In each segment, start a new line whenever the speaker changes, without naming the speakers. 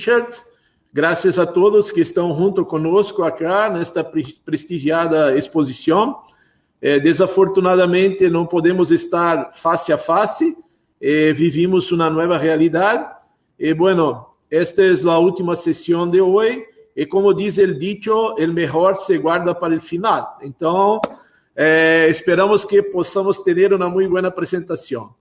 Richard. Graças a todos que estão junto conosco acá nesta prestigiada exposição. Desafortunadamente não podemos estar face a face, vivimos uma nova realidade. Bueno, esta é a última sessão de hoje e como diz o dicho, o melhor se guarda para o final. Então, esperamos que possamos ter uma muito boa apresentação.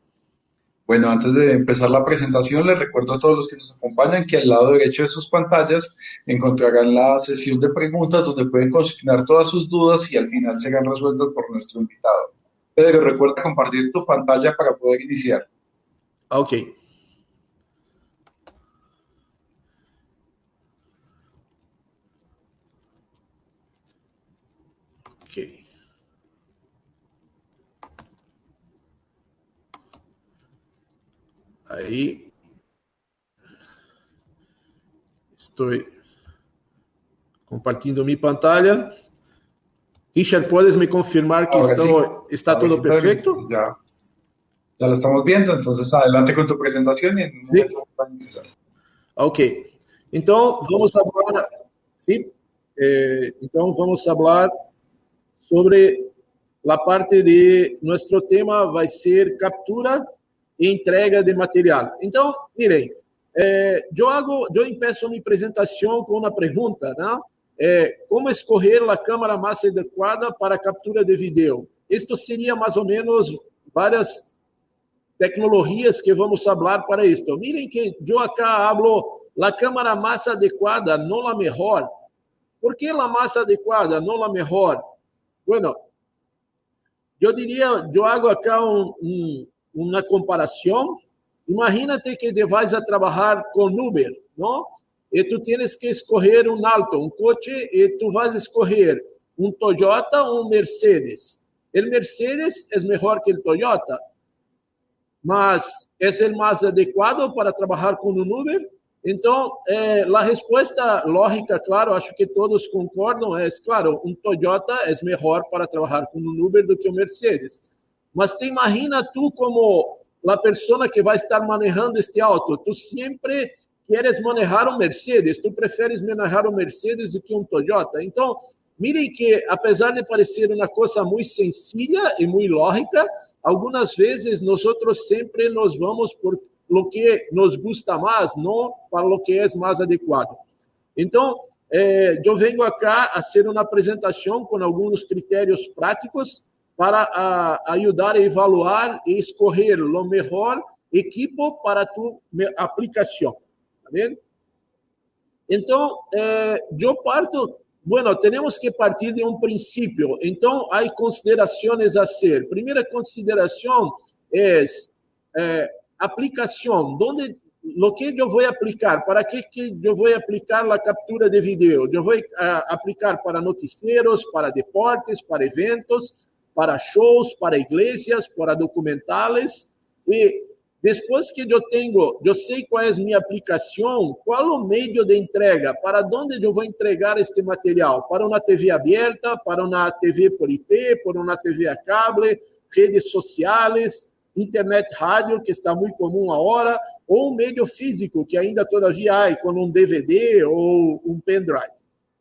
Bueno, antes de empezar la presentación, les recuerdo a todos los que nos acompañan que al lado derecho de sus pantallas encontrarán la sesión de preguntas donde pueden consignar todas sus dudas y al final serán resueltas por nuestro invitado. Pedro, recuerda compartir tu pantalla para poder iniciar.
Ok. Ok. Aí, estou compartilhando minha pantalla. Richard, ¿puedes me confirmar que está todo
sí,
perfecto?
Ya lo estamos viendo, entonces adelante con tu presentación y en un momento vamos a empezar.
Ok. Então, vamos falar, sim? Então, vamos falar sobre a parte de nosso tema vai ser captura e entrega de material. Então, mirem, eu empeço minha apresentação com uma pergunta, né? Como escolher a câmera mais adequada para a captura de vídeo? Isto seria mais ou menos várias tecnologias que vamos falar para isto. Miren que eu acá hablo a câmera mais adequada, não a melhor. ¿Por que a mais adequada, não a melhor? Bueno, eu diria, eu hago acá uma comparação. Imagínate que te vais a trabalhar com Uber, não? E tu tienes que escolher um auto, um coche, e tu vas escolher um Toyota ou um Mercedes. O Mercedes é melhor que o Toyota, mas é o mais adequado para trabalhar com um Uber? Então, a resposta lógica, claro, acho que todos concordam, é claro, um Toyota é melhor para trabalhar com um Uber do que um Mercedes. Mas te imagina tu como a pessoa que vai estar manejando este auto, tu sempre queres manejar um Mercedes, tu preferes manejar um Mercedes do que um Toyota. Então, mirem que, apesar de parecer uma coisa muito sencilla e muito lógica, algumas vezes nós sempre nos vamos por lo que nos gusta mais, não para lo que é mais adequado. Então, eu venho acá a fazer uma apresentação com alguns critérios práticos para ajudar a evaluar e escolher o melhor equipo para tu aplicação. Tá vendo? Então, eu parto. Bueno, temos que partir de um princípio. Então, há considerações a ser. Primeira consideração é aplicação. Lo que eu vou aplicar? Para que eu vou aplicar a captura de vídeo? Eu vou aplicar para noticieros, para deportes, para eventos, para shows, para igrejas, para documentales. E depois que eu sei qual é a minha aplicação, qual o meio de entrega, para onde eu vou entregar este material? Para uma TV aberta, para uma TV por IP, para uma TV a cable, redes sociais, internet rádio, que está muito comum agora, ou um meio físico, que ainda todavia há, como um DVD ou um pendrive.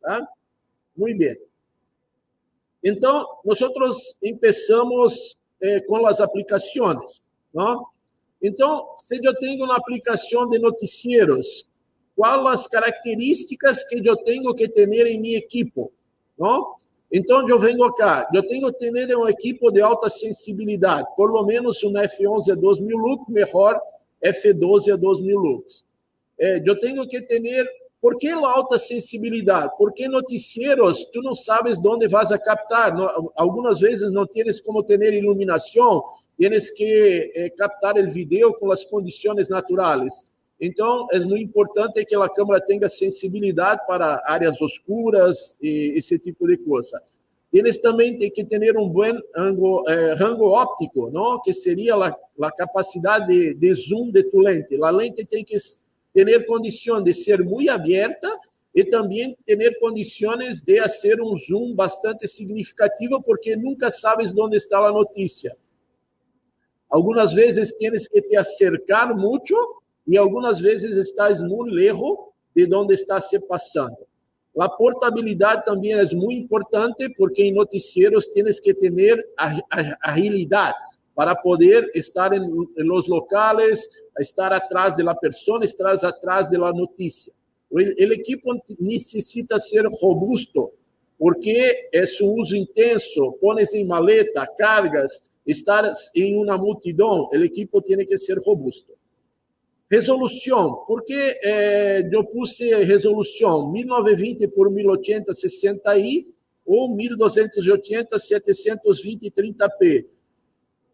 Tá? Muito bem. Então, nós começamos com as aplicações, não? Então, se eu tenho uma aplicação de noticieros, quais as características que eu tenho que ter em minha equipo? Não? Então, eu venho acá, eu tenho que ter um equipo de alta sensibilidade, por lo menos um F11 a 2000 lux, melhor F12 a 2000 lux. Eu tenho que ter, por que a alta sensibilidade? Porque noticieros, tu não sabes onde vas a captar, algumas vezes não tienes como ter iluminação, tienes que captar o vídeo com as condições naturais. Então, é muito importante que a câmera tenha sensibilidade para áreas oscuras e esse tipo de coisa. Tienes também que ter um bom rango óptico, não? Que seria a capacidade de zoom de tu lente. A lente tem que ter condição de ser muito aberta e também ter condições de fazer um zoom bastante significativo, porque nunca sabes onde está a notícia. Algumas vezes tienes que te acercar muito e algumas vezes estás muito lejos de onde está se passando. A portabilidade também é muito importante, porque em noticieros tienes que ter agilidade para poder estar em los locales, estar atrás de la persona, estar atrás de la noticia. El equipo necessita ser robusto, porque é um uso intenso, pones em maleta, cargas, estar em uma multidão, o equipo tem que ser robusto. Resolução, por que eu puse resolução 1920 por 1080 60i ou 1280 720 30p?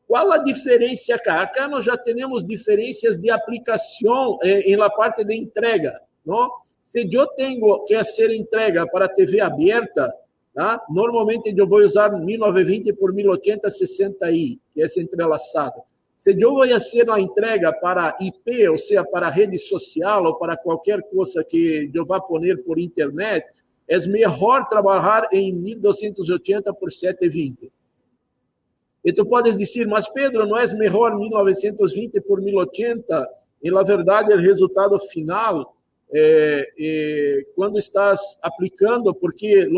Qual a diferença acá? Acá nós já temos diferenças de aplicação em la parte de entrega, não? Se eu tenho que fazer entrega para TV aberta, tá? Normalmente eu vou usar 1920 por 1080 60i, que é entrelaçado. Se eu vou fazer a entrega para IP, ou seja, para rede social ou para qualquer coisa que eu vá pôr por internet, é melhor trabalhar em 1280 por 720. E tu podes dizer, mas Pedro, não é melhor 1920 por 1080? E na verdade, o resultado final, quando estás aplicando, porque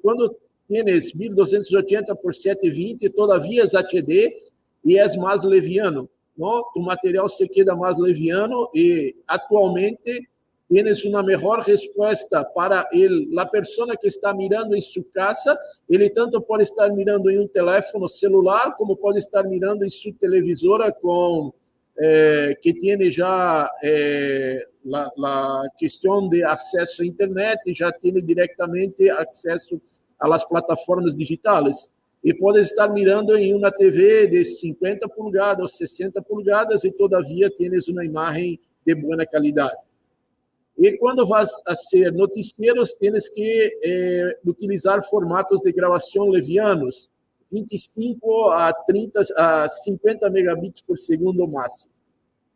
quando tienes 1280 por 720, todavia é HD, e é mais leviano, não? O material se queda mais leviano e atualmente tienes uma melhor resposta para a pessoa que está mirando em sua casa. Ele tanto pode estar mirando em um telefone celular, como pode estar mirando em sua televisora que tem já a questão de acesso à internet, já tem diretamente acesso às plataformas digitais. E pode estar mirando em uma TV de 50 polegadas ou 60 polegadas e todavia tienes uma imagem de boa qualidade. E quando vas a ser noticieros, tienes que utilizar formatos de gravação levianos, 25 a 50 megabits por segundo máximo.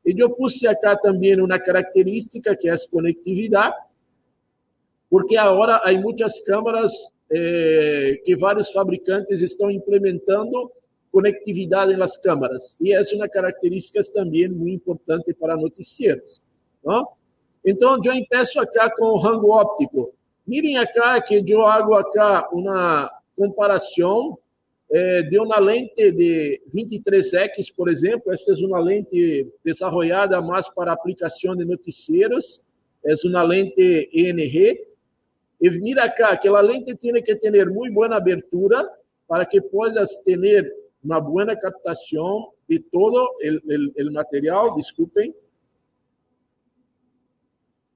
E eu puse acá também uma característica que é a conectividade, porque agora há muitas câmeras que vários fabricantes estão implementando conectividade nas câmeras. E essa é uma característica também muito importante para noticieros, não? Então, eu começo acá com o rango óptico. Mirem acá que eu hago acá uma comparação de uma lente de 23x, por exemplo. Essa é uma lente desenvolvida mais para aplicação de noticieros. É uma lente ENG. E mira acá que a lente tem que ter muito boa abertura para que puedas ter uma boa captação de todo o material, desculpem.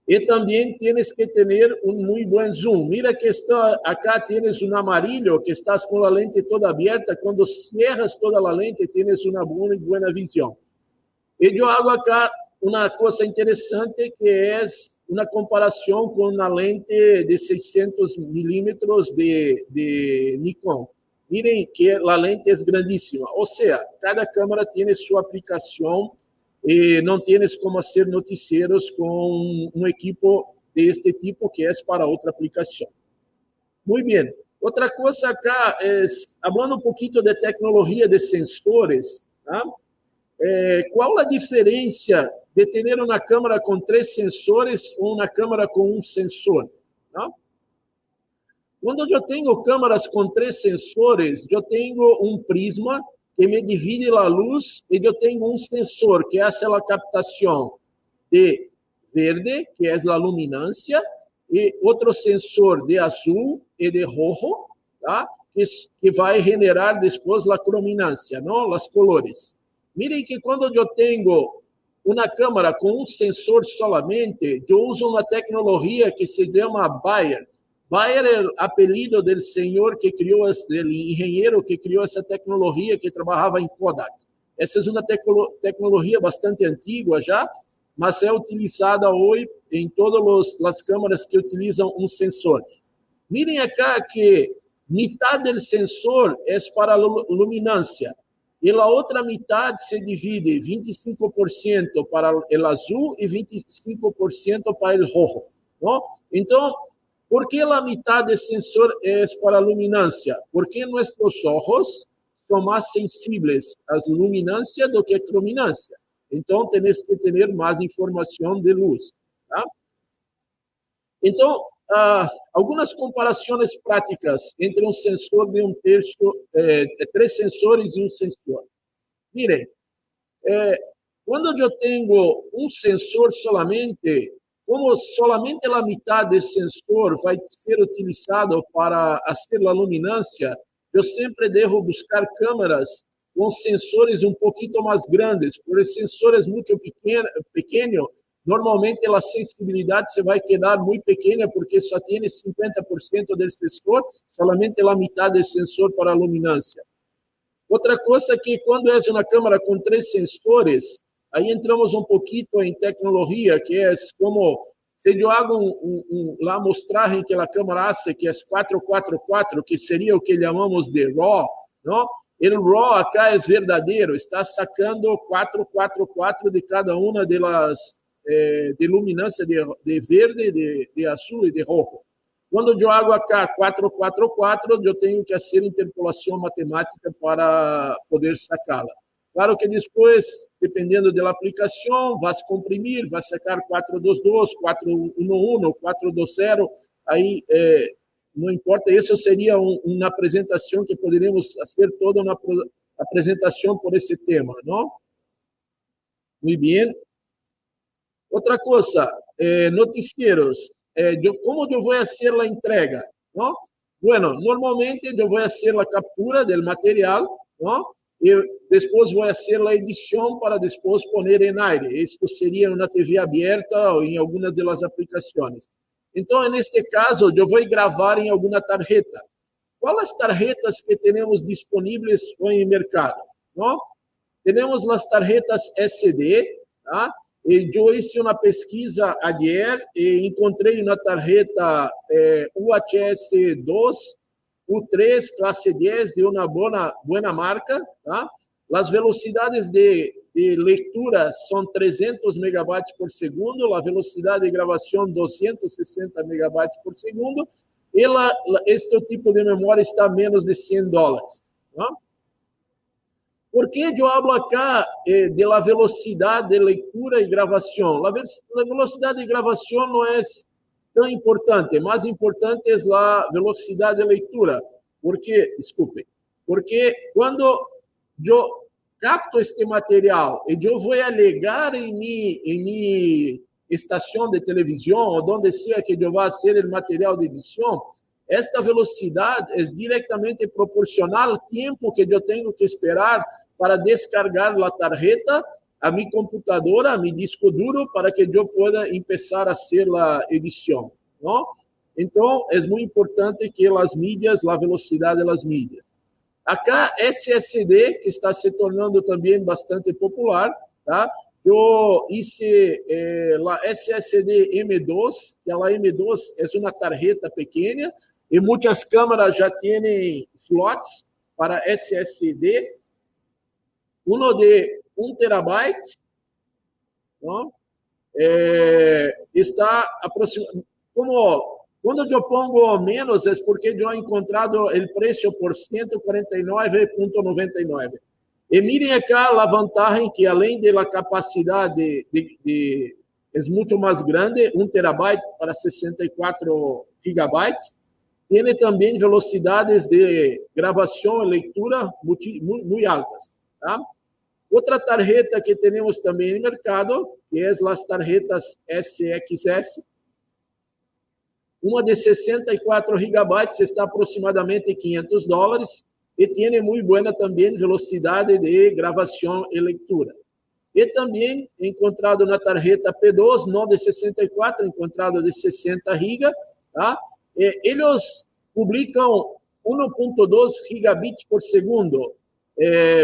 E também tienes que ter um muito bom zoom. Mira que acá tienes um amarillo, que estás com a lente toda aberta. Quando cierras toda a lente, tienes uma boa visão. E eu hago acá uma coisa interessante, que é uma comparação com uma lente de 600 milímetros de Nikon. Miren que a lente é grandíssima. Ou seja, cada câmera tem sua aplicação e não tienes como fazer noticieros com um equipo deste tipo, que é para outra aplicação. Muito bem. Outra coisa acá é, falando um pouquinho de tecnologia de sensores, tá? Qual a diferença de ter uma câmera com 3 sensores ou uma câmera com um sensor? Tá? Quando eu tenho câmeras com 3 sensores, eu tenho um prisma que me divide a luz, e eu tenho um sensor que faz a captação de verde, que é a luminância, e outro sensor de azul e de rojo, tá? que vai generar depois a crominância, não? As colores. Mirem que quando eu tenho uma câmera com um sensor solamente, eu uso uma tecnologia que se chama Bayer. Bayer é o apelido do senhor que criou, do engenheiro que criou essa tecnologia, que trabalhava em Kodak. Essa é uma tecnologia bastante antiga já, mas é utilizada hoje em todas as câmeras que utilizam um sensor. Mirem acá que metade do sensor é para a luminância, e a outra metade se divide 25% para o azul e 25% para o rojo. Não? Então, por que a metade do sensor é para a luminância? Porque nossos olhos são mais sensíveis à luminância do que à crominância. Então, temos que ter mais informação de luz. Tá? Então, algumas comparações práticas entre um sensor de um terço, três sensores e um sensor. Miren, quando eu tenho um sensor solamente, como solamente a metade do sensor vai ser utilizado para fazer a luminância, eu sempre devo buscar câmeras com sensores um pouquinho mais grandes, porque sensores muito pequenos, normalmente a sensibilidade se vai quedar muito pequena, porque só tem 50% do sensor, solamente a metade do sensor para a luminância. Outra coisa que quando é uma câmera com três sensores, aí entramos um pouquinho em tecnologia, que é como se eu hago la amostragem que a câmera hace, que é 444, que seria o que chamamos de RAW, não? O RAW acá é verdadeiro, está sacando 444 de cada uma das de luminância de verde, de azul e de rojo. Quando eu hago acá 444, eu tenho que fazer interpolação matemática para poder sacá-la. Claro que depois, dependendo da aplicação, vai comprimir, vai sacar 422, 411, 420, aí não importa, isso seria uma apresentação que poderíamos fazer toda uma apresentação por esse tema, não? Muito bem. Outra coisa, noticieros. ¿Cómo yo voy a hacer la entrega? ¿No? Bueno, normalmente yo voy a hacer la captura del material, ¿no? Y después voy a hacer la edición para después poner en aire. Esto sería en una TV abierta o en algunas de las aplicaciones. Entonces, en este caso, yo voy a grabar en alguna tarjeta. ¿Cuáles tarjetas que tenemos disponibles hoy en el mercado? ¿No? Tenemos las tarjetas SD, ¿tá? Eu hice uma pesquisa ayer e encontrei uma tarjeta UHS-2, U3, classe 10, de uma boa marca. Tá? As velocidades de leitura são 300 megabytes por segundo, a velocidade de gravação 260 megabytes por segundo, e este tipo de memória está a menos de $100. Tá? ¿Por qué yo hablo acá de la velocidad de lectura y grabación? La velocidad de grabación no es tan importante, más importante es la velocidad de lectura. Porque cuando yo capto este material y yo voy a legar en mi estación de televisión o donde sea que yo va a hacer el material de edición, esta velocidad es directamente proporcional al tiempo que yo tengo que esperar para descargar la tarjeta a mi computadora, a mi disco duro, para que yo pueda empezar a hacer la edición, ¿no? Entonces, es muy importante que las mídias, la velocidad de las mídias. Acá, SSD, que está se tornando también bastante popular, ¿tá? Yo hice la SSD M2, que la M2 es una tarjeta pequeña, y muchas cámaras ya tienen slots para SSD, uno de 1 terabyte, ¿no? Está aproximadamente, como quando eu pongo menos é porque eu he encontrado o preço por 149,99. E mirem acá a vantagem que além da capacidade é muito mais grande, 1 terabyte para 64 gigabytes, tem também velocidades de gravação e leitura muito altas, tá? Outra tarjeta que temos também no mercado, que é as tarjetas SXS. Uma de 64 gigabytes está aproximadamente $500 e tem muito boa também velocidade de gravação e leitura. E também encontrado na tarjeta P2, não de 64, encontrado de 60 GB, tá? Eles publicam 1.2 gigabits por segundo.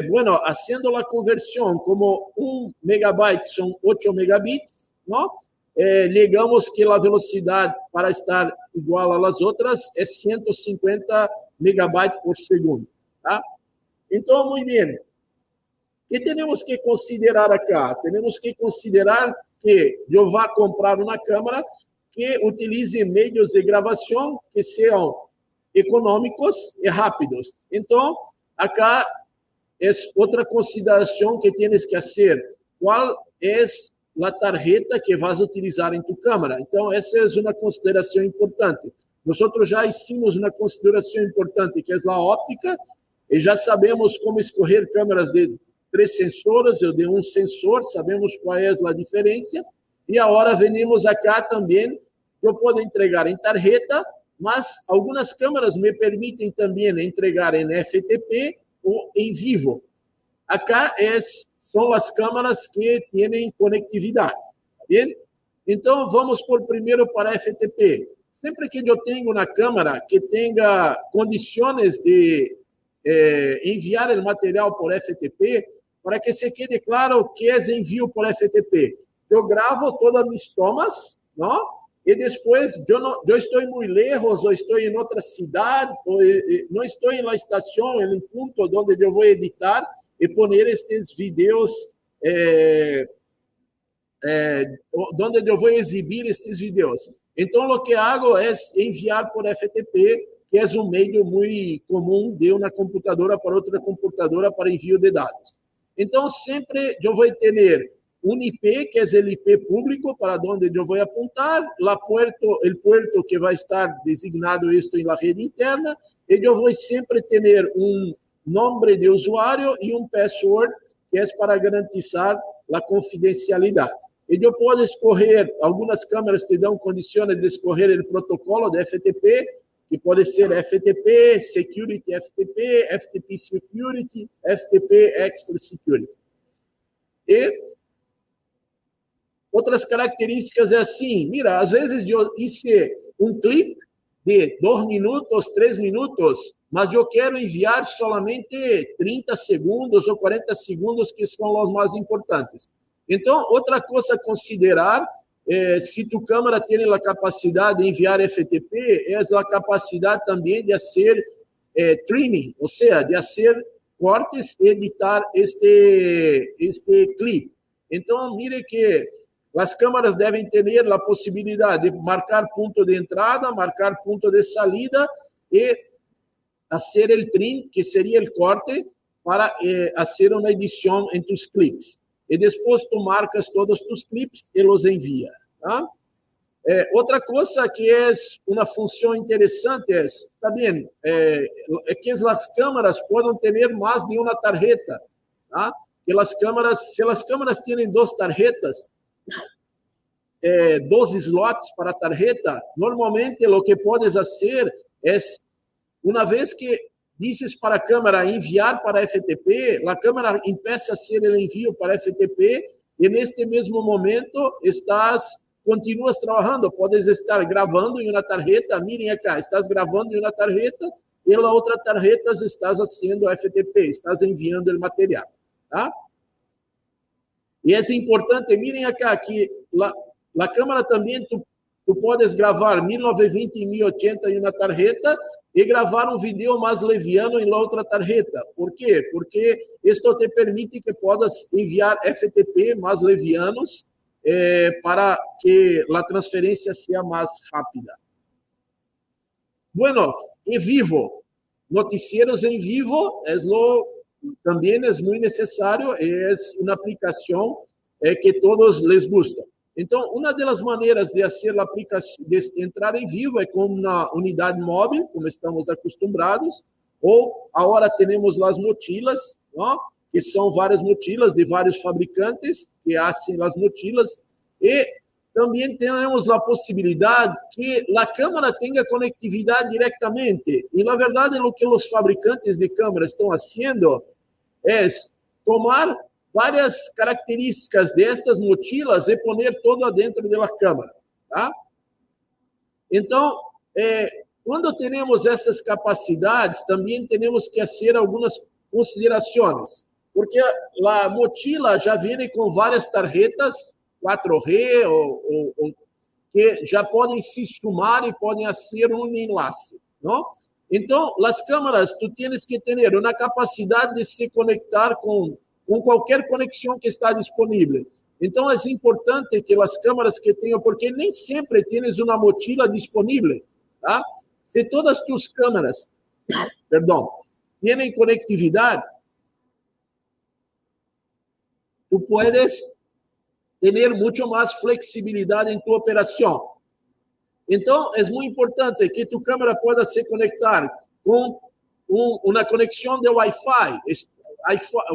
Bueno, haciendo la conversión, como 1 megabyte son 8 megabits, ¿no? Digamos que la velocidad para estar igual a las otras es 150 megabytes por segundo, ¿tá? Entonces, muy bien. ¿Qué tenemos que considerar acá? Tenemos que considerar que yo voy a comprar una cámara que utilice medios de grabación que sean económicos y rápidos. Entonces, acá es otra consideración que tienes que hacer. ¿Cuál es a tarjeta que vas a utilizar em tu câmera. Então, essa é uma consideração importante. Nós já hicimos uma consideração importante, que é a óptica, e já sabemos como escolher câmeras de 3 sensores ou de um sensor, sabemos qual é a diferença, e agora venimos acá também, eu posso entregar em tarjeta, mas algumas câmeras me permitem também entregar em FTP ou em vivo. Acá são as câmeras que têm conectividade, tá bem? Então, vamos por primeiro para FTP. Sempre que eu tenho uma câmera que tenha condições de enviar o material por FTP, para que se quede claro o que é envio por FTP. Eu gravo todas as minhas tomas, não? E depois eu estou muito lejos, ou estou em outra cidade, ou não estou na estação, em um ponto onde eu vou editar e poner estes vídeos, onde eu vou exibir estes vídeos. Então, o que hago é enviar por FTP, que é um meio muito comum de uma computadora para outra computadora para envio de dados. Então, sempre eu vou ter um IP, que é o IP público, para onde eu vou apontar, o puerto que vai estar designado isto na rede interna, e eu vou sempre ter um nome de usuário e um password, que é para garantizar a confidencialidade. E eu posso escolher, algumas câmeras te dão condições de escolher o protocolo de FTP, que pode ser FTP, Security FTP, FTP Security, FTP Extra Security. E outras características é assim, mira, às vezes eu hice um clipe de 2 minutos, 3 minutos, mas eu quero enviar solamente 30 segundos ou 40 segundos, que são os mais importantes. Então, outra coisa a considerar, se tu câmera tem a capacidade de enviar FTP, é a capacidade também de fazer trimming, ou seja, de fazer cortes e editar este clipe. Então, mire que as câmeras devem ter a possibilidade de marcar ponto de entrada, marcar ponto de salida e fazer o trim, que seria o corte, para fazer uma edição em tus clips. E depois tu marcas todos os clips e los envia. Tá? Outra coisa que é uma função interessante está bem, que as câmeras podem ter mais de uma tarjeta. Tá? Se as câmeras têm 2 tarjetas, 2 slots para a tarjeta, normalmente o que podes fazer é, uma vez que dizes para a câmera enviar para FTP, a câmera empieza a ser o envio para FTP e neste mesmo momento continuas trabalhando, podes estar gravando em uma tarjeta, mirem acá, estás gravando em uma tarjeta e na outra tarjeta estás fazendo FTP, estás enviando o material, tá? E é importante, mirem acá, que a câmera também, tu podes gravar 1920 e 1080 em uma tarjeta e gravar um vídeo mais leviano em outra tarjeta. Por quê? Porque isto te permite que podas enviar FTP mais levianos para que a transferência seja mais rápida. Bueno, em vivo, noticieros em vivo também é muito necessário, é uma aplicação que todos les gustam. Então, uma das maneiras de fazer a aplicação, de entrar em vivo é com uma unidade móvel, como estamos acostumados, ou agora temos as mochilas, não? Que são várias mochilas de vários fabricantes que fazem as mochilas, e também temos a possibilidade que a câmera tenha conectividade diretamente. E, na verdade, o que os fabricantes de câmeras estão fazendo é tomar várias características destas mochilas e poner toda dentro da câmera, tá? Então, quando temos essas capacidades, também temos que fazer algumas considerações, porque a mochila já vem com várias tarjetas 4G que já podem se sumar e podem fazer um enlace, não? Então, as câmeras, tu tens que ter uma capacidade de se conectar com qualquer conexão que está disponível. Então, é importante que as câmeras que tenham, porque nem sempre tens uma mochila disponível, tá? Se todas tus câmeras, têm conectividade, tu puedes ter muito mais flexibilidade em tua operação. Então, é muito importante que tu câmera possa se conectar com uma conexão de Wi-Fi.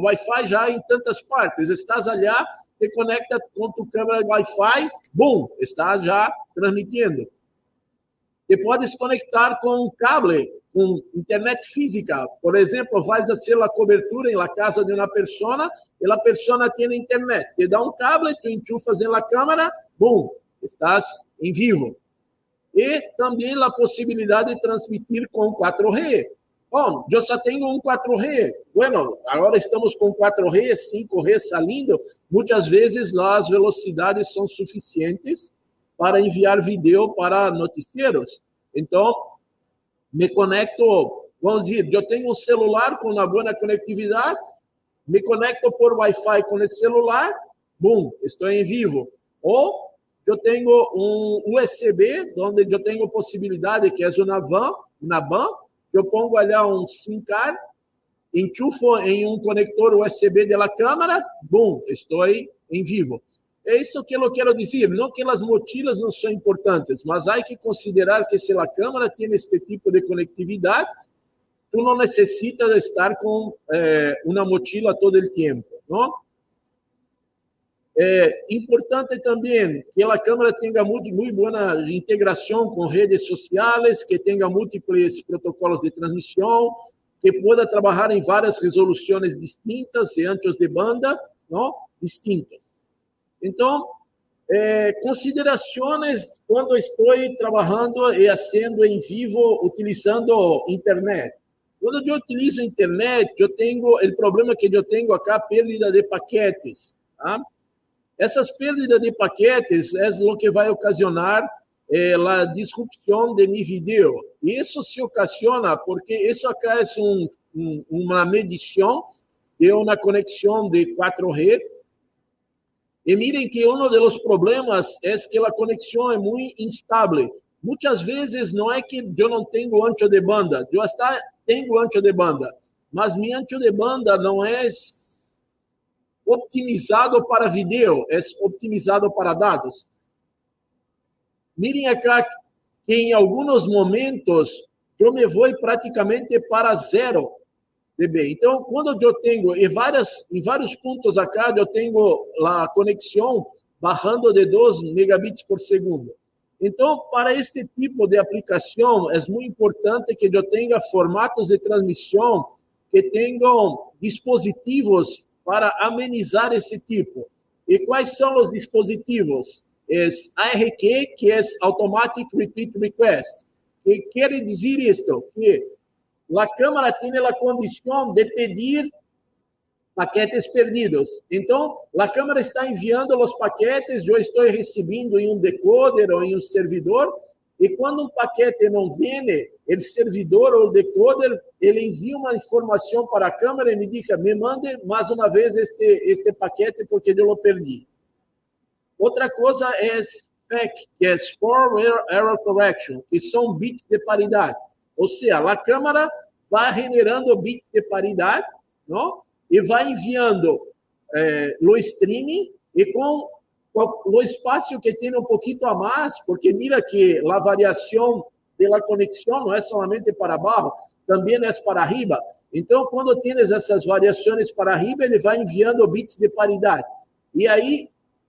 Wi-Fi já em tantas partes. Estás allá, te conecta com tu câmera Wi-Fi, boom, estás já transmitindo. Te podes conectar com um cable, com internet física. Por exemplo, vais fazer a cobertura na casa de uma pessoa e a pessoa tem internet. Te dá um cable, tu enchufas na câmera, boom, estás em vivo. E também a possibilidade de transmitir com 4G. Bom, eu só tenho um 4G. Bueno, agora estamos com 4G, 5G saindo. Muitas vezes as velocidades são suficientes para enviar vídeo para noticieros. Então, me conecto, vamos dizer, eu tenho um celular com uma boa conectividade, me conecto por Wi-Fi com esse celular, boom, estou em vivo. Ou eu tenho um USB, onde eu tenho possibilidade, que é uma van, eu pongo ali um SIM card, enchufo em um conector USB da câmera, boom, estou em vivo. É isso que eu quero dizer, não que as mochilas não são importantes, mas há que considerar que se a câmera tem este tipo de conectividade, tu não necessitas estar com uma mochila todo o tempo, não? É importante também que a câmera tenha muito boa integração com redes sociais, que tenha múltiplos protocolos de transmissão, que pueda trabalhar em várias resoluções distintas e anchos de banda, não? Distintos. Então, considerações quando estou trabalhando e fazendo em vivo, utilizando internet. Quando eu utilizo internet, eu tenho o problema que eu tenho acá, perda de paquetes. Tá? Essas perdas de paquetes é o que vai ocasionar a disrupção de meu vídeo. E isso se ocasiona porque isso acá é uma medição de uma conexão de 4G. E miren que um dos problemas é que a conexão é muito instável. Muitas vezes não é que eu não tenho ancho de banda, eu até tenho ancho de banda, mas meu ancho de banda não é optimizado para vídeo, é optimizado para dados. Miren acá que em alguns momentos eu me vou praticamente para 0 dB. Então, quando eu tenho, em vários pontos acá, eu tenho a conexão barrando de 2 megabits por segundo. Então, para este tipo de aplicação, é muito importante que eu tenha formatos de transmissão que tenham dispositivos para amenizar esse tipo. E quais são os dispositivos? É ARQ, que é Automatic Repeat Request. Que quer dizer isto? Que a câmera tem a condição de pedir paquetes perdidos. Então, a câmera está enviando os paquetes, eu estou recebendo em um decoder ou em um servidor, e quando um paquete não vem, o servidor ou o decoder, ele envia uma informação para a câmera e me diz, me mande mais uma vez este paquete porque eu o perdi. Outra coisa é FEC, que é Score Error Correction, que são bits de paridade. Ou seja, a câmera vai generando bits de paridade, não? E vai enviando no streaming, e com o espaço que tem um pouquinho a mais, porque mira que a variação da conexão não é somente para abaixo, também é para arriba. Então, quando tienes essas variações para arriba, ele vai enviando bits de paridade. E aí,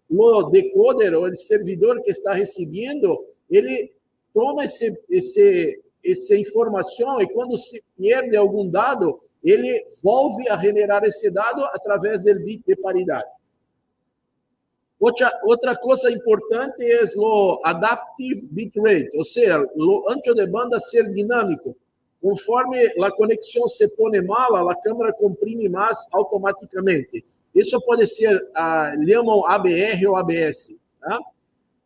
o decoder, ou o servidor que está recebendo, ele toma essa informação, e quando se perde algum dado, ele volve a generar esse dado através do bit de paridade. Outra coisa importante é o adaptive bitrate, ou seja, o ancho de banda ser dinâmico. Conforme a conexão se põe mal, a câmera comprime mais automaticamente. Isso pode ser, chamam ABR ou ABS. Tá?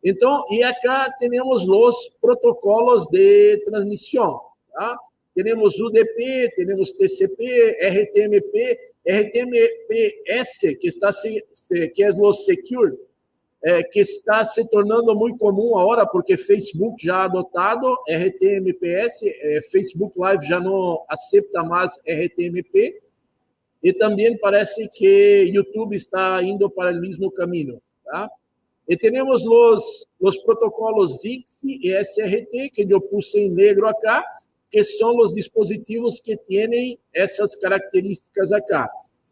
Então, e acá temos os protocolos de transmissão. Tá? Temos UDP, temos TCP, RTMP, RTMPS, que é o Secure, que está se tornando muito comum agora, porque Facebook já ha adotado RTMPS, Facebook Live já não aceita mais RTMP, e também parece que YouTube está indo para o mesmo caminho. Tá? E temos os protocolos ZIGSI e SRT, que eu puse em negro acá, que são os dispositivos que têm essas características acá.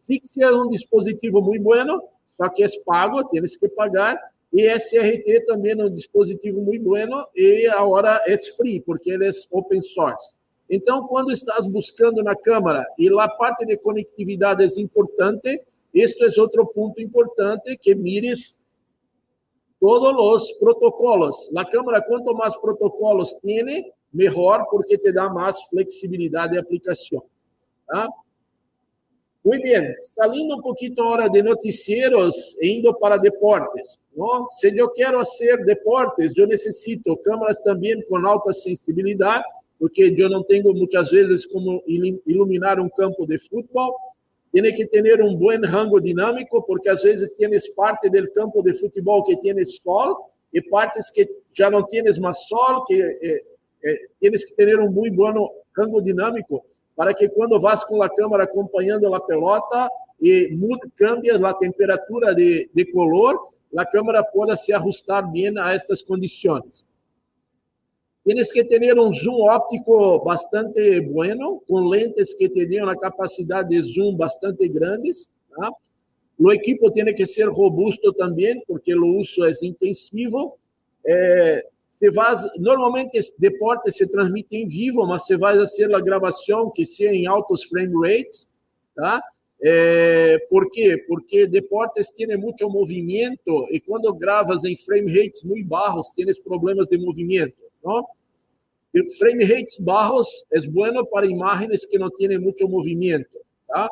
ZIGSI é um dispositivo muito bueno, só que é pago, tienes que pagar, e SRT também é um dispositivo muito bueno, e agora é free, porque ele é open source. Então, quando estás buscando na câmera, e a parte de conectividade é importante, este é outro ponto importante, que mires todos os protocolos. A câmera, quanto mais protocolos tem, melhor, porque te dá mais flexibilidade de aplicação. Tá? Muito bem, saindo um pouquinho agora de noticieros e indo para deportes. Não? Se eu quero fazer deportes, eu necessito câmeras também com alta sensibilidade, porque eu não tenho muitas vezes como iluminar um campo de futebol. Tem que ter um bom rango dinâmico, porque às vezes tienes parte do campo de futebol que tienes sol e partes que já não tienes mais sol, que tienes que ter um muito bom rango dinâmico para que quando vas com a câmera acompanhando a pelota e cambias a temperatura de color, a câmera pode se ajustar bem a estas condições. Tienes que ter um zoom óptico bastante bueno, com lentes que te dêem a capacidade de zoom bastante grandes. Tá? O equipo tem que ser robusto também, porque o uso é intensivo. Normalmente, deporte se transmite em vivo, mas você vai fazer a gravação que seja em altos frame rates. Tá? ¿Por quê? Porque deportes têm muito movimento e quando gravas em frame rates muito baixos, tienes problemas de movimento. ¿No? Frame rates bajos es bueno para imágenes que no tienen mucho movimiento. ¿tá?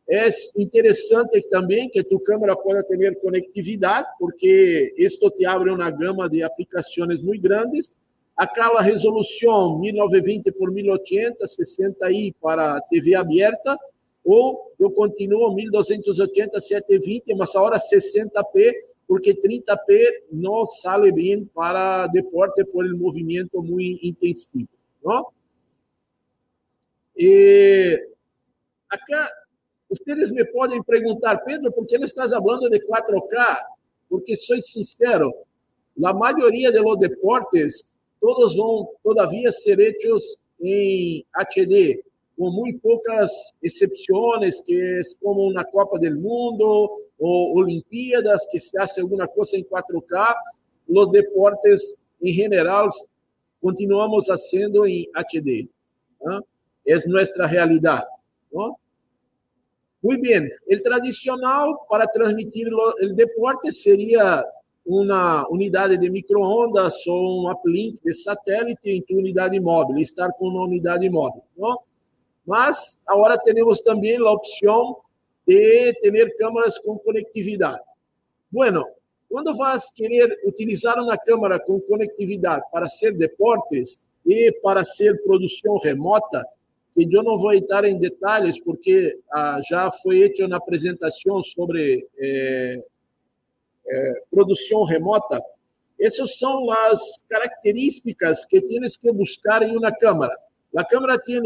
Es interesante también que tu cámara pueda tener conectividad, porque esto te abre una gama de aplicaciones muy grandes. Acá la resolución 1920 por 1080, 60i para TV abierta, ou eu continuo 1280, 720, mas agora 60p, porque 30p não sale bem para deporte por el movimento muito intensivo. ¿No? Acá, vocês me podem perguntar, Pedro, por que não estás falando de 4K? Porque, sou sincero, a maioria de los deportes, todos vão, todavia, ser hechos em HD, com muito poucas exceções, que é como na Copa do Mundo, ou Olimpíadas, que se faz alguma coisa em 4K, os deportes, em geral, continuamos fazendo em HD. ¿no? É nossa realidade. ¿no? Muito bem. O tradicional para transmitir o deporte seria uma unidade de microondas ou um uplink de satélite em tua unidade móvel, estar com uma unidade móvel. ¿no? Mas agora temos também a opção de ter câmeras com conectividade. Bueno, quando vas querer utilizar uma câmera com conectividade para ser deportes e para ser produção remota, e eu não vou entrar em detalhes porque já foi feita uma apresentação sobre produção remota, essas são as características que tienes que buscar em uma câmera. A câmera tem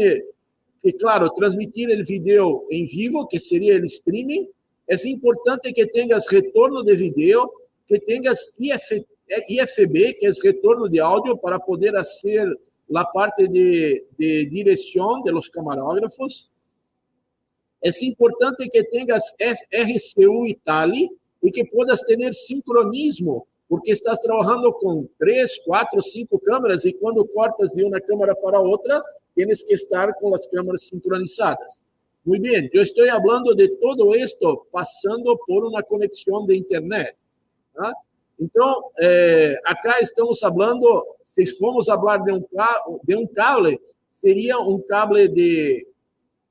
que, claro, transmitir o vídeo em vivo, que seria o streaming. É importante que tenhas retorno de vídeo, que tenhas IFB, que é retorno de áudio, para poder fazer a parte de direção de los camarógrafos. É importante que tenhas RCU e TALI e que puedas ter sincronismo, porque estás trabalhando com 3, 4, 5 câmeras e quando cortas de uma câmera para outra, tienes que estar com as câmeras sincronizadas. Muito bem, eu estou falando de todo isto passando por uma conexão de internet. Tá? Então, acá estamos falando, se formos falar de um cable, seria um cable de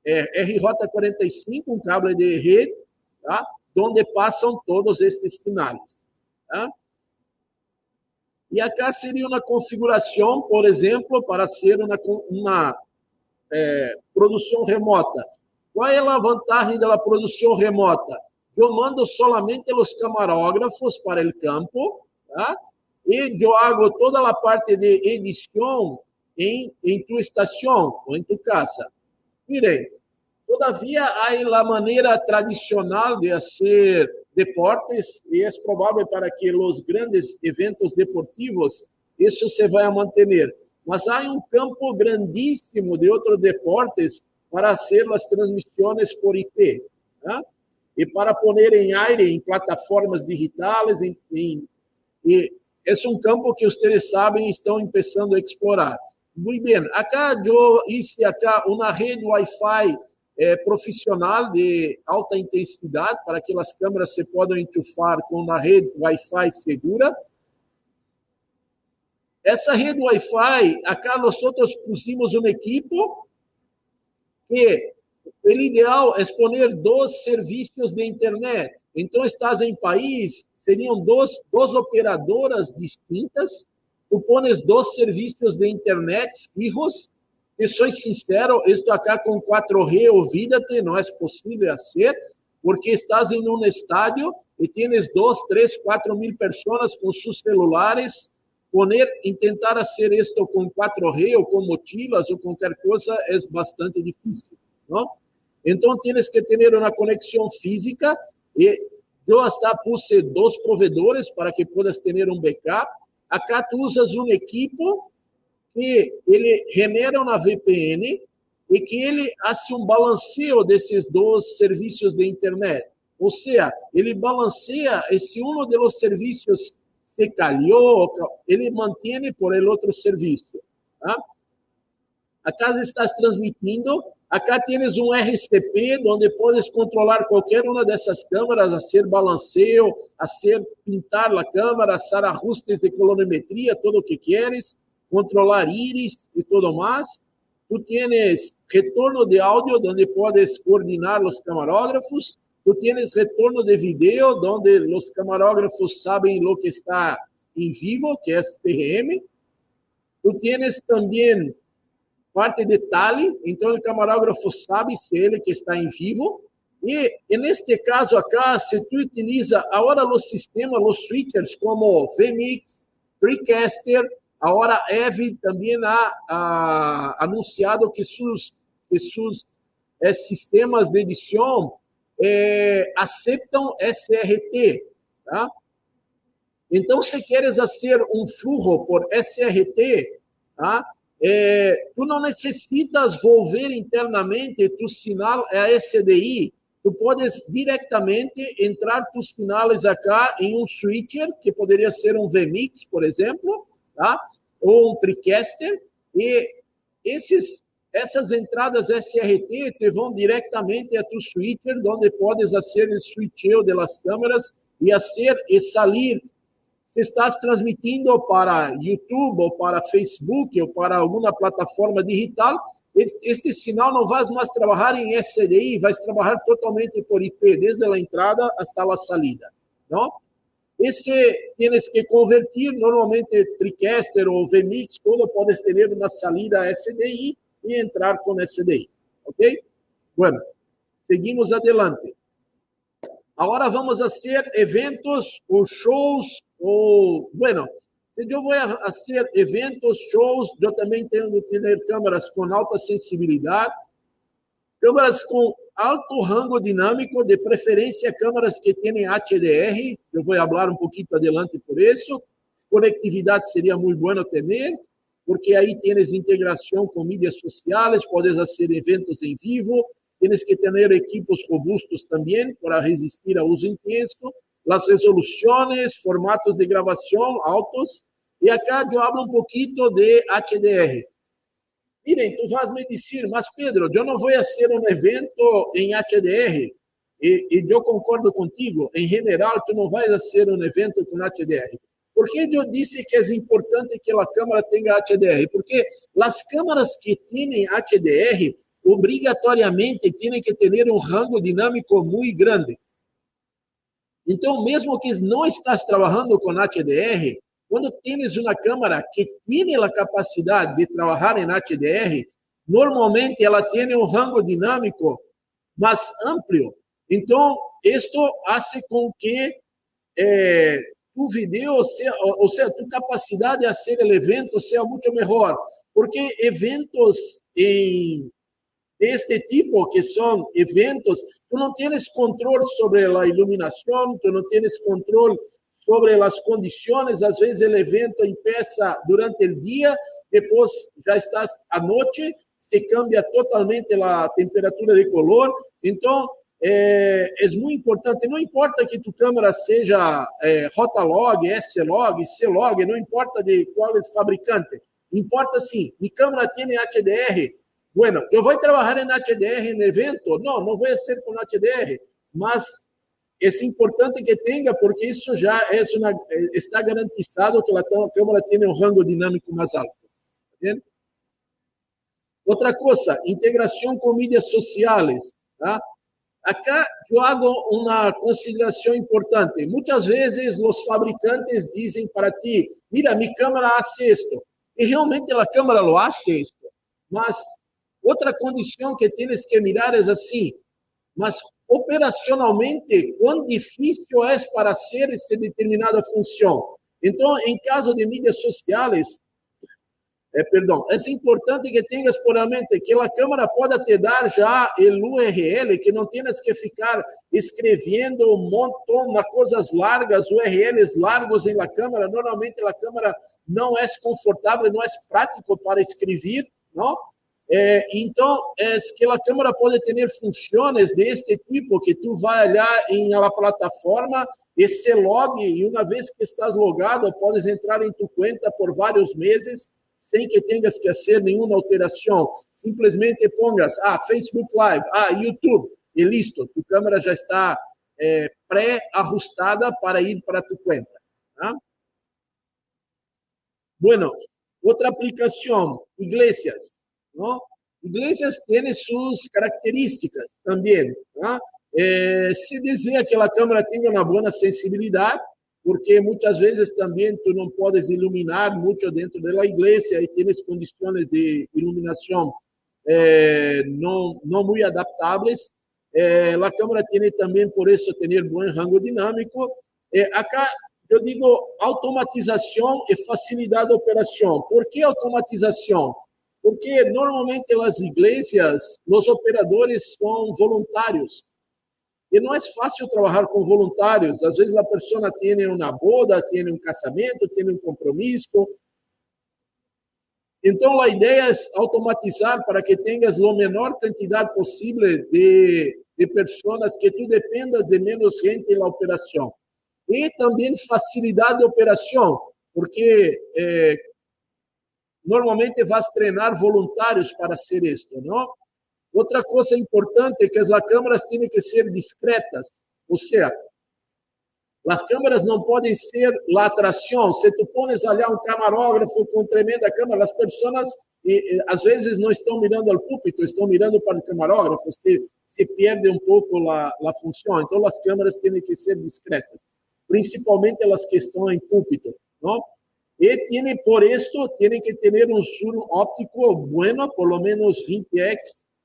RJ45, um cable de rede, tá? Onde passam todos estes sinais. Tá? E acá seria uma configuração, por exemplo, para ser uma produção remota. Qual é a vantagem da produção remota? Eu mando solamente os camarógrafos para o campo, tá? E eu hago toda a parte de edição em tua estação ou em tua casa. Miren, todavia há a maneira tradicional de fazer deportes e é provável para que os grandes eventos deportivos isso se vai manter. Mas há um campo grandíssimo de outros deportes para fazer as transmissões por IP, né? E para pôr em aire em plataformas digitais, e é um campo que vocês sabem estão começando a explorar. Muito bem, acá eu hice acá uma rede Wi-Fi profissional de alta intensidade para que as câmeras se possam enchufar com uma rede Wi-Fi segura. Essa rede Wi-Fi, acá nós pusimos um equipo que o ideal é exponer 2 serviços de internet. Então, estás em país, seriam duas operadoras distintas, tu pones 2 serviços de internet fijos, e sou sincero, isto acá com 4G, olvídate, não é possível fazer, porque estás em um estádio e tienes 2, 3, 4 mil pessoas com seus celulares, intentar fazer isto com 4G ou com mochilas ou qualquer coisa é bastante difícil, não? Então, tienes que ter uma conexão física e eu hasta puse 2 provedores para que puedas ter um backup. Acá tu usas um equipo que ele genera uma VPN e que ele faz um balanceio desses 2 serviços de internet. Ou seja, ele balanceia e se um dos serviços se caiu, ele mantém por el outro serviço. Tá? Acá estás transmitindo, acá tienes um RCP, onde podes controlar qualquer uma dessas câmeras, fazer balanceio, pintar a câmera, fazer ajustes de colorimetria, tudo o que queres, controlar íris e tudo mais. Tu tienes retorno de áudio, onde podes coordenar os camarógrafos. Tu tienes retorno de vídeo, onde os camarógrafos sabem o que está em vivo, que é PRM. Tu tienes também parte de tally, então o camarógrafo sabe se ele que está em vivo. E, neste caso acá, se tu utiliza agora os sistemas, os switchers, como VMix, TriCaster, agora Evi também ha anunciado que seus sistemas de edição aceitam SRT, tá? Então, se queres fazer um fluxo por SRT, tá? Tu não necessitas volver internamente tu sinal a SDI, tu podes diretamente entrar tus sinais acá em um switcher, que poderia ser um VMix, por exemplo, tá? Ou um TriCaster, e essas entradas SRT te vão diretamente a tu switcher, onde podes fazer o switcheo das câmeras e sair. Se estás transmitindo para YouTube, ou para Facebook, ou para alguma plataforma digital, este sinal não vai mais trabalhar em SDI, vai trabalhar totalmente por IP, desde a entrada até a saída. Não? Esse tienes que convertir, normalmente TriCaster ou VMix, todo podes ter uma saída SDI e entrar com SDI. Ok? Bueno, seguimos adelante. Agora vamos fazer eventos ou shows, bueno, se eu vou fazer eventos, shows, eu também tenho que ter câmeras com alta sensibilidade, câmeras com alto rango dinâmico, de preferência câmeras que têm HDR, eu vou falar um pouquinho adelante por isso. Conectividade seria muito bueno ter, porque aí tienes integração com mídias sociais, podes fazer eventos em vivo, tienes que ter equipos robustos também para resistir ao uso intenso, as resoluções, formatos de gravação altos, e acá eu hablo um pouquinho de HDR. Miren, tu vas me dizer, mas Pedro, eu não vou fazer um evento em HDR, e eu concordo contigo, em geral, tu não vais fazer um evento com HDR. Por que eu disse que é importante que a câmera tenha HDR? Porque as câmeras que têm HDR, obrigatoriamente têm que ter um rango dinâmico muito grande. Então, mesmo que não estás trabalhando com HDR, quando tienes uma câmera que tem a capacidade de trabalhar em HDR, normalmente ela tem um rango dinâmico mais amplo. Então, isto faz com que tu vídeo, ou seja, tu capacidade de fazer o evento seja muito melhor, porque eventos de este tipo, que son eventos, tú no tienes control sobre la iluminación, tú no tienes control sobre las condiciones. A veces el evento empieza durante el día, después ya estás anoche, se cambia totalmente la temperatura de color. Entonces, es muy importante. No importa que tu cámara sea J-Log, S-Log, C-Log, no importa de cuál es fabricante. Importa sí, mi cámara tiene HDR. Bueno, yo voy a trabajar en HDR en el evento. No, no voy a hacer con HDR, mas es importante que tenga, porque eso ya es está garantizado que la cámara tiene un rango dinámico más alto. ¿Bien? Otra cosa, integración con mídias sociales. ¿tá? Acá yo hago una consideración importante. Muchas veces los fabricantes dicen para ti, mira, mi cámara hace esto. Y realmente la cámara lo hace esto. Mas otra condición que tienes que mirar es así. Mas operacionalmente, cuán difícil es para hacer esta determinada función. Entonces, en caso de mídias sociales, es importante que tenhas por a mente que a câmera pode te dar já o URL, que não tienes que ficar escrevendo um montão de coisas largas, URLs largos em la câmera. Normalmente a câmera não é confortável, não é prático para escrever, não? Então, é que a câmera pode ter funções deste tipo, que tu vai olhar em la plataforma e se logue, e uma vez que estás logado, podes entrar em tu conta por vários meses, sem que tenhas que fazer nenhuma alteração. Simplesmente pongas, Facebook Live, YouTube, e listo, tu câmera já está pré-ajustada para ir para tu conta. ¿tá? Bueno, outra aplicação, iglesias. ¿no? Iglesias tienen sus características também. ¿no? Se desea que a câmera tenha uma boa sensibilidade, porque muitas vezes também tu não podes iluminar muito dentro da igreja e tienes condições de iluminação não muito adaptáveis. A câmera tem também, por isso, ter bom rango dinâmico. Acá, eu digo automatização e facilidade de operação. Por que automatização? Porque normalmente nas igrejas, os operadores são voluntários. E não é fácil trabalhar com voluntários. Às vezes a pessoa tem uma boda, tem um casamento, tem um compromisso. Então a ideia é automatizar para que tenhas a menor quantidade possível de pessoas, que tu dependas de menos gente na operação. E também facilidade de operação, porque normalmente vas treinar voluntários para fazer isto, não? Outra coisa importante é que as câmeras têm que ser discretas, ou seja, as câmeras não podem ser a atração. Se tu pones ali um camarógrafo com tremenda câmera, as pessoas às vezes não estão mirando ao púlpito, estão mirando para o camarógrafo, se perde um pouco a função. Então as câmeras têm que ser discretas, principalmente as que estão em púlpito, não? E por isso tem que ter um zoom óptico bueno, por lo menos 20x,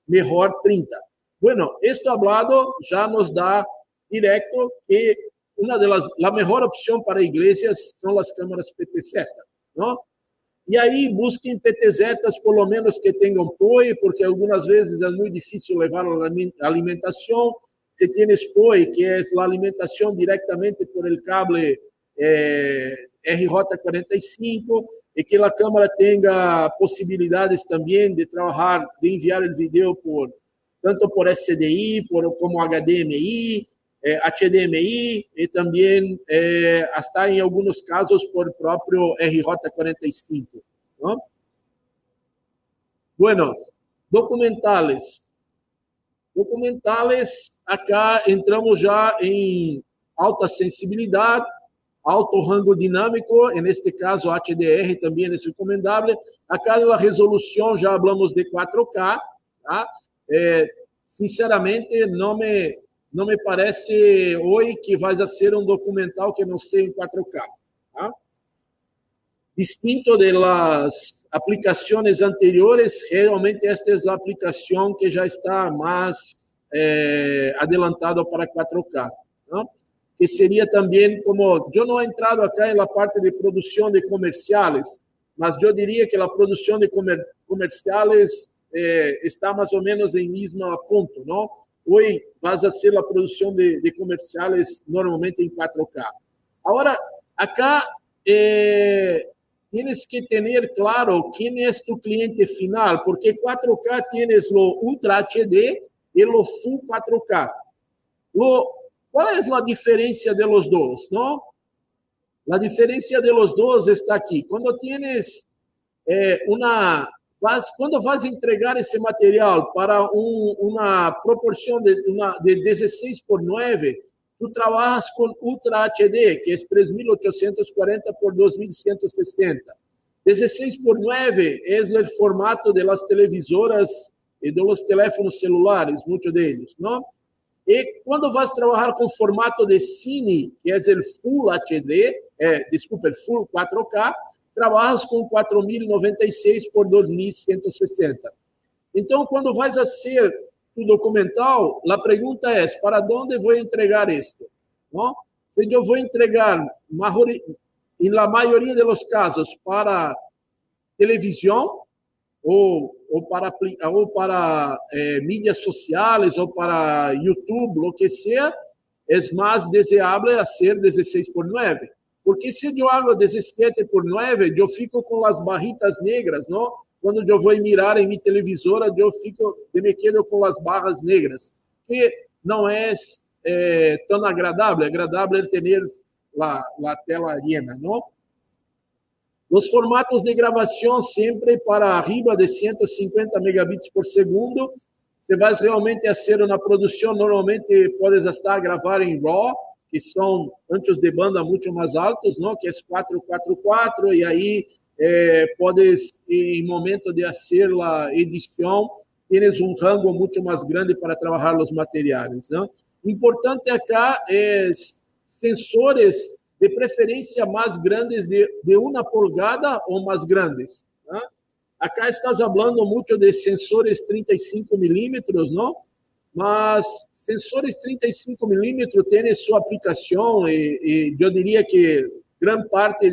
mejor 30. Bueno, esto hablado ya nos da directo que la mejor opción para iglesias son las cámaras PTZ, ¿no? Y ahí busquen PTZs por lo menos que tengan POE, porque algunas veces es muy difícil llevar la alimentación. Si tienes POE, que es la alimentación directamente por el cable RJ45, e que a câmera tenha possibilidades também de trabalhar, de enviar o vídeo tanto por SDI, como HDMI, HDMI, e também, hasta em alguns casos, por próprio RJ45. ¿no? Bueno, documentales. Documentales, acá entramos já em alta sensibilidade, alto rango dinâmico, neste caso HDR também é recomendável. Acá a resolução, já falamos de 4K. Tá? Sinceramente, não me parece hoje que vai ser um documental que não seja em 4K. Tá? Distinto de las aplicações anteriores, realmente esta é a aplicação que já está mais adelantada para 4K. Não? Que seria também como, eu não he entrado acá na parte de produção de comerciais, mas eu diria que a produção de comerciais está más o menos en mismo punto, ¿no? Hoy vas a hacer la producción de comerciales normalmente en 4K. Ahora, acá tienes que tener claro quién es tu cliente final, porque 4K tienes lo Ultra HD y lo Full 4K. ¿Cuál es la diferencia de los dos, no? La diferencia de los dos está aquí. Cuando tienes quando vas a entregar esse material para uma proporção de 16 por 9, tu trabalhas com Ultra HD, que é 3840 por 2160. 16 por 9 é o formato das televisoras e dos teléfonos celulares, muitos deles, não? E quando vas trabalhar com formato de cine, que é o Full HD, desculpa, o Full 4K, trabalhas com 4.096 por 2.160. Então, quando vais fazer o documental, a pergunta é, para onde vou entregar isto? Não? Se eu vou entregar, em la maioria dos casos, para televisão, ou para mídias sociais, ou para YouTube, o que seja, é mais desejável ser 16 por 9. Porque se eu hago 17 por 9, eu fico com as barritas negras, não? Quando eu vou mirar em minha televisora, eu me quedo com as barras negras, que não é tão agradável. É agradável ter a tela llena, não? Os formatos de gravação sempre para arriba de 150 megabits por segundo. Se vais realmente fazer uma produção, normalmente podes estar a gravar em RAW, que são anchos de banda muito mais altos, não? Que é 444, e aí podes, em momento de fazer a edição, tens um rango muito mais grande para trabalhar os materiais, não? Importante acá é sensores de preferência mais grandes de 1 polegada ou mais grandes, não? Acá estás falando muito de sensores 35 milímetros, não? Mas sensores 35 milímetros têm sua aplicação e eu diria que grande parte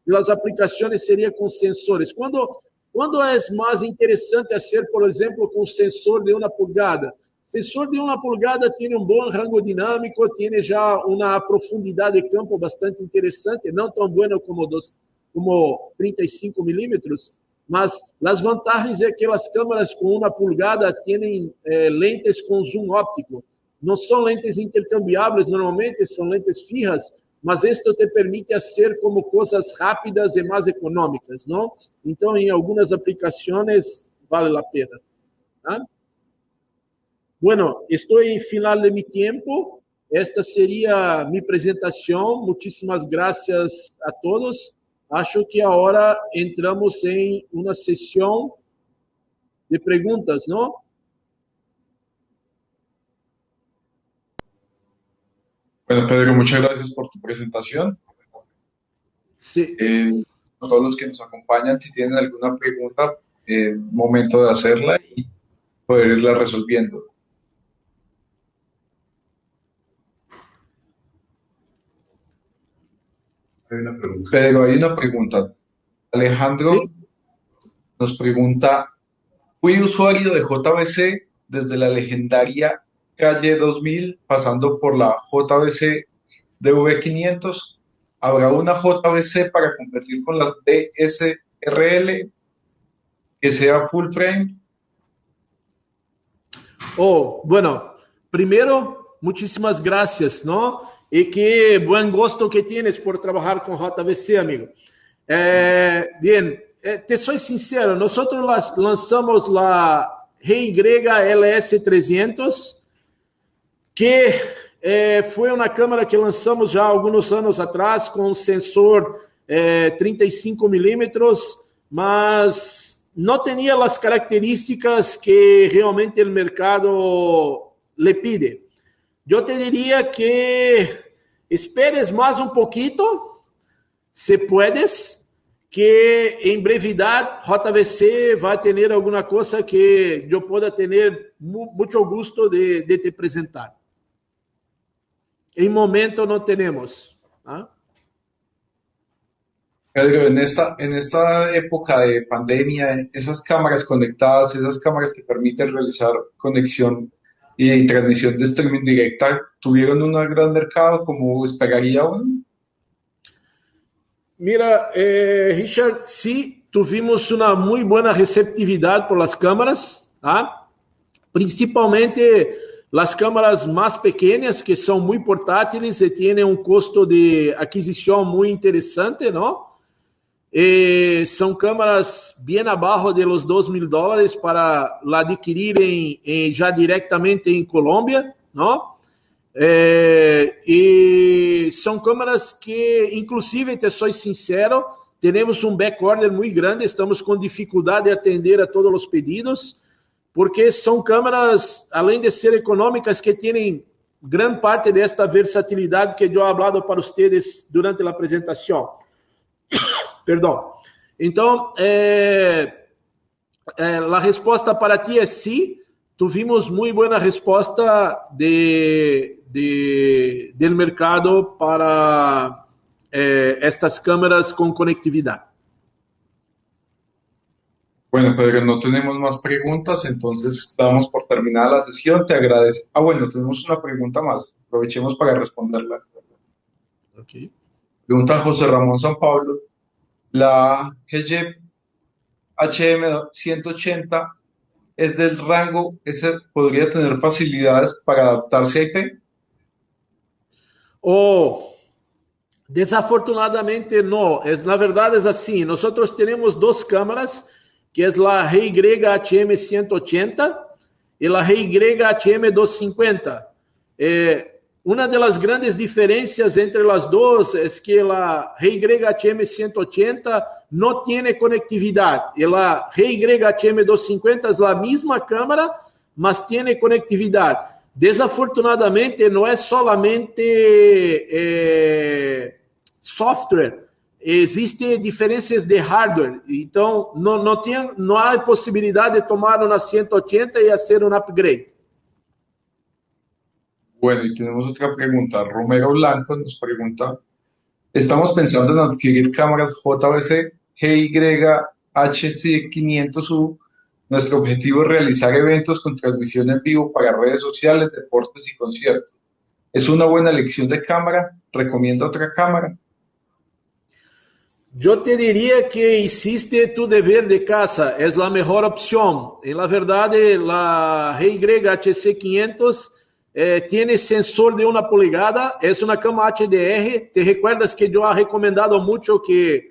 das aplicações seria com sensores. Quando é mais interessante fazer, por exemplo, com sensor de 1 polegada? Sensor de 1 polegada tem um bom rango dinâmico, tem já uma profundidade de campo bastante interessante, não tão boa como 35 milímetros, mas as vantagens é que as câmeras com 1 polegada têm lentes com zoom óptico. Não são lentes intercambiáveis, normalmente são lentes fijas, mas isto te permite fazer como coisas rápidas e mais econômicas, não? Então, em algumas aplicações, vale a pena. ¿Ah? Bueno, estou em final de meu tempo. Esta seria minha apresentação. Muitíssimas graças a todos. Acho que agora entramos em uma sessão de perguntas, não?
Bueno, Pedro, muchas gracias por tu presentación.
Sí.
A todos los que nos acompañan, si tienen alguna pregunta, momento de hacerla y poder irla resolviendo. Pedro, hay una pregunta. Alejandro
¿Sí?
nos pregunta, fui usuario de JVC desde la legendaria calle 2000, pasando por la JVC DV500. ¿Habrá una JVC para competir con las DSRL que sea full frame?
Oh, bueno, primero, muchísimas gracias, ¿no? Y qué buen gusto que tienes por trabajar con JVC, amigo. Bien, te soy sincero, nosotros lanzamos la RYLS300, que foi uma câmera que lançamos já há alguns anos atrás, com um sensor 35 milímetros, mas não tinha as características que realmente o mercado le pide. Eu te diria que esperes mais um pouquinho, se puedes, que em brevidade JVC vai ter alguma coisa que eu possa ter muito gosto de te apresentar. Em momento não temos. ¿Ah?
Pedro, en esta época de pandemia, esas cámaras conectadas, esas cámaras que permiten realizar conexión y transmisión de streaming directa, ¿tuvieron un gran mercado como esperaría uno?
Mira, Richard, sí tuvimos una muy buena receptividad por las cámaras, ¿ah? Principalmente las cámaras más pequeñas, que son muy portátiles y tienen un costo de adquisición muy interesante, ¿no? São câmaras bem abaixo de los $2,000 para la adquirir já diretamente em Colômbia, não? E são câmaras que, inclusive, te sou sincero, temos um backorder muito grande, estamos com dificuldade de atender a todos os pedidos, porque são câmaras, além de ser econômicas, que têm grande parte desta versatilidade que eu he hablado para vocês durante a apresentação. Perdão. Então, a resposta para ti é sim. Tuvimos muito boa resposta do mercado para estas câmeras com conectividade.
Bueno, Pedro, no tenemos más preguntas, entonces damos por terminada la sesión. Te agradezco. Ah, bueno, tenemos una pregunta más. Aprovechemos para responderla.
Ok.
Pregunta José Ramón San Pablo. La GG HM180 es del rango, ese podría tener facilidades para adaptarse a IP.
Desafortunadamente não. Na verdade é assim. Nós temos duas câmeras, que é a REY HM180 e a REY HM250. Uma das grandes diferenças entre as duas é que a REY HM180 não tem conectividade. E a REY HM250 é a mesma câmera, mas tem conectividade. Desafortunadamente, não é solamente software, existem diferenças de hardware. Então, não há possibilidade de tomar uma 180 e fazer um upgrade.
Bueno, y tenemos otra pregunta. Romero Blanco nos pregunta, estamos pensando en adquirir cámaras JVC GYHC500U. Nuestro objetivo es realizar eventos con transmisión en vivo para redes sociales, deportes y conciertos. ¿Es una buena elección de cámara? ¿Recomienda otra cámara?
Eu te diria que hiciste tu dever de casa, é a melhor opção. Na verdade, a REY-HC500 tem sensor de 1 polegada, é uma câmera HDR. Te recuerdas que eu he recomendado muito que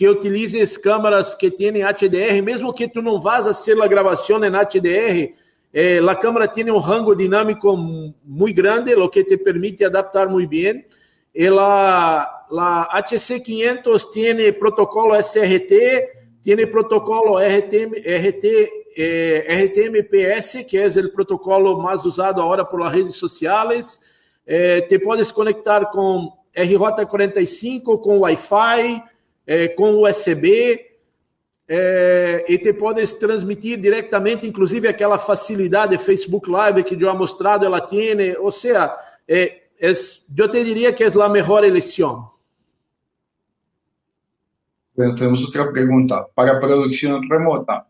utilizes câmeras que têm HDR, mesmo que tu não vás fazer a gravação em HDR, a câmera tem um rango dinâmico muito grande, o que te permite adaptar muito bem. A HC500 tem protocolo SRT, tem protocolo RTMPS, que é o protocolo mais usado agora por las redes sociais. Te podes conectar com RJ45, com Wi-Fi, com USB, e te podes transmitir diretamente, inclusive aquela facilidade de Facebook Live que eu he mostrado, ela tem. Ou seja, eu te diria que é a melhor eleição.
Bueno, tenemos otra pregunta. Para producción remota,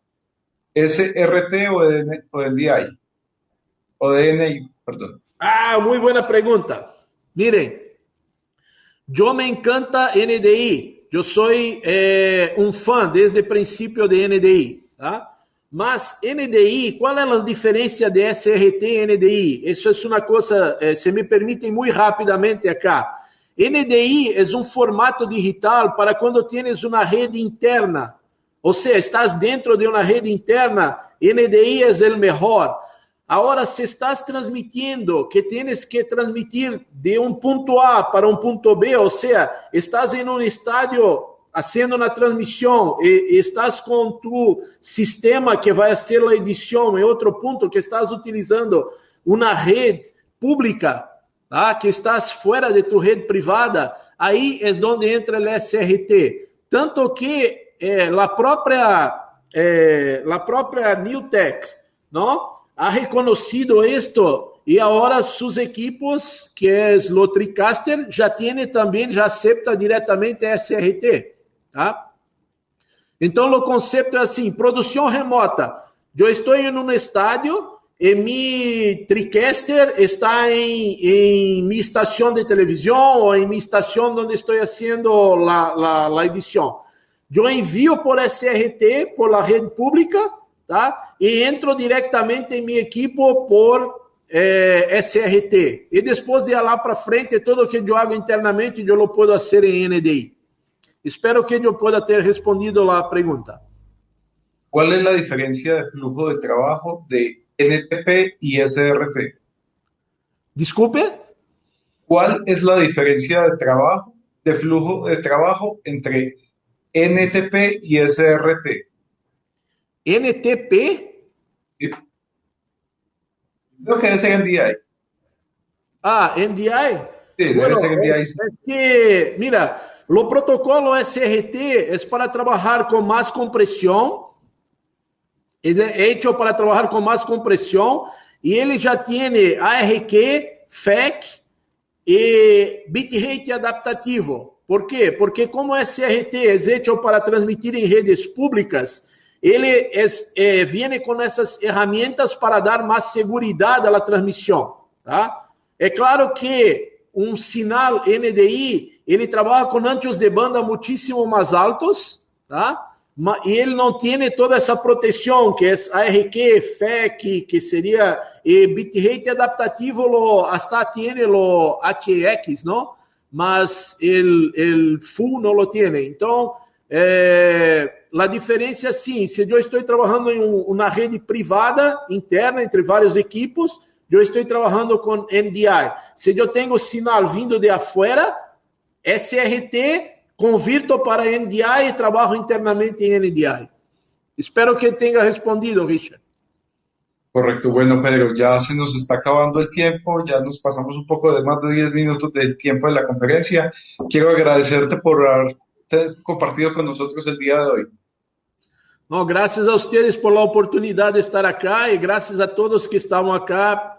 ¿SRT o DNI? O DNI, perdón.
Muito boa pergunta. Miren, eu me encanta NDI. Eu sou um fã desde o princípio de NDI. Tá? Mas NDI, qual é a diferença de SRT e NDI? Isso é uma coisa, se me permitem, muito rapidamente acá. NDI é um formato digital para quando tienes uma rede interna. Ou seja, estás dentro de uma rede interna, NDI é o melhor. Agora, se estás transmitindo, que tienes que transmitir de um ponto A para um ponto B, ou seja, estás em um estádio fazendo uma transmissão e estás com tu sistema que vai ser a edição em outro ponto, que estás utilizando uma rede pública, tá? Que estás fora de tu rede privada, aí é onde entra o SRT. Tanto que a própria Newtek, não? Ha reconocido esto e agora seus equipos, que é o TriCaster, já acepta diretamente SRT. tá? Então, o conceito é assim, produção remota. Eu estou em um estádio e mi TriCaster está em mi estação de televisão ou em mi estação onde estou fazendo a edição. Eu envio por SRT, por la rede pública, tá? E entro diretamente em meu equipo por SRT. E depois de lá para frente, todo o que eu hago internamente, eu lo posso fazer em NDI. Espero que eu pueda ter respondido a pergunta.
¿Cuál es la diferencia de flujo de trabajo de NTP y SRT?
Desculpe?
¿Cuál es la diferencia de trabajo, de flujo de trabajo entre NTP y SRT?
NTP?
¿Sí? Creo que debe ser NDI.
Ah, NDI?
Sí, debe
Bueno,
ser NDI.
es que, mira, o protocolo SRT é para trabalhar com mais compressão, é hecho para trabalhar com mais compressão, e ele já tem ARQ, FEC e bitrate adaptativo. ¿Por quê? Porque como SRT é hecho para transmitir em redes públicas, ele viene com essas ferramentas para dar mais segurança à transmissão, tá? É claro que um sinal NDI, ele trabalha com anchos de banda muitíssimo mais altos, tá? E ele não tem toda essa proteção, que é ARQ, FEC, que seria bitrate adaptativo, hasta tem o HX, não? Mas o full não lo tem. Então, a diferença é sim, se eu estou trabalhando em uma rede privada, interna, entre vários equipos, eu estou trabalhando com NDI. Se eu tenho sinal vindo de afuera, SRT, convirto para NDI e trabalho internamente em NDI. Espero que tenha respondido, Richard.
Correcto, bueno, Pedro, ya se nos está acabando el tiempo, ya nos pasamos un poco de más de 10 minutos del tiempo de la conferencia. Quiero agradecerte por haber compartido con nosotros el día de hoy.
No, gracias a ustedes por la oportunidad de estar acá y gracias a todos que estaban acá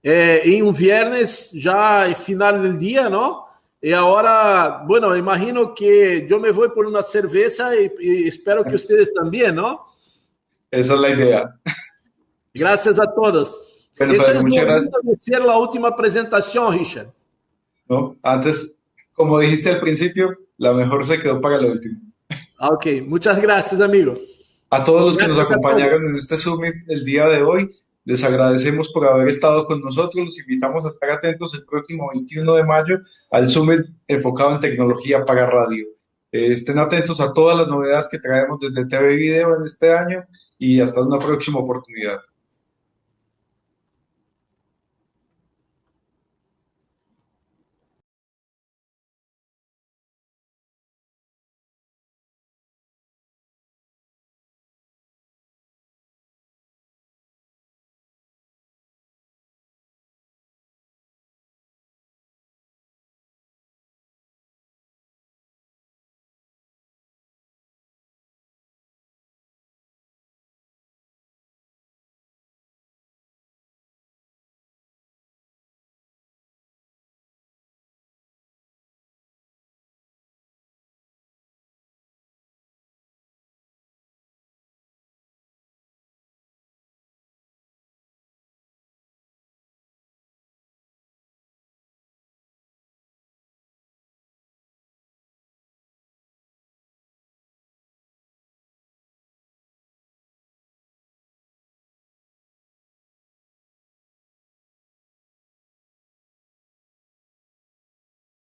en un viernes ya en final del día, ¿no? Y ahora, bueno, imagino que yo me voy por una cerveza y espero que ustedes también, ¿no?
Esa es la idea.
Gracias a todos.
Bueno,
Eso
Pedro,
es
muchas
lo
gracias.
lindo de ser la última presentación, Richard.
¿No? Antes, como dijiste al principio, la mejor se quedó para la última.
Ok, muchas gracias, amigo.
A todos los que nos
Gracias a todos.
acompañaron en este Summit el día de hoy, les agradecemos por haber estado con nosotros. Los invitamos a estar atentos el próximo 21 de mayo al Summit enfocado en tecnología para radio. Estén atentos a todas las novedades que traemos desde TV y Video en este año y hasta una próxima oportunidad.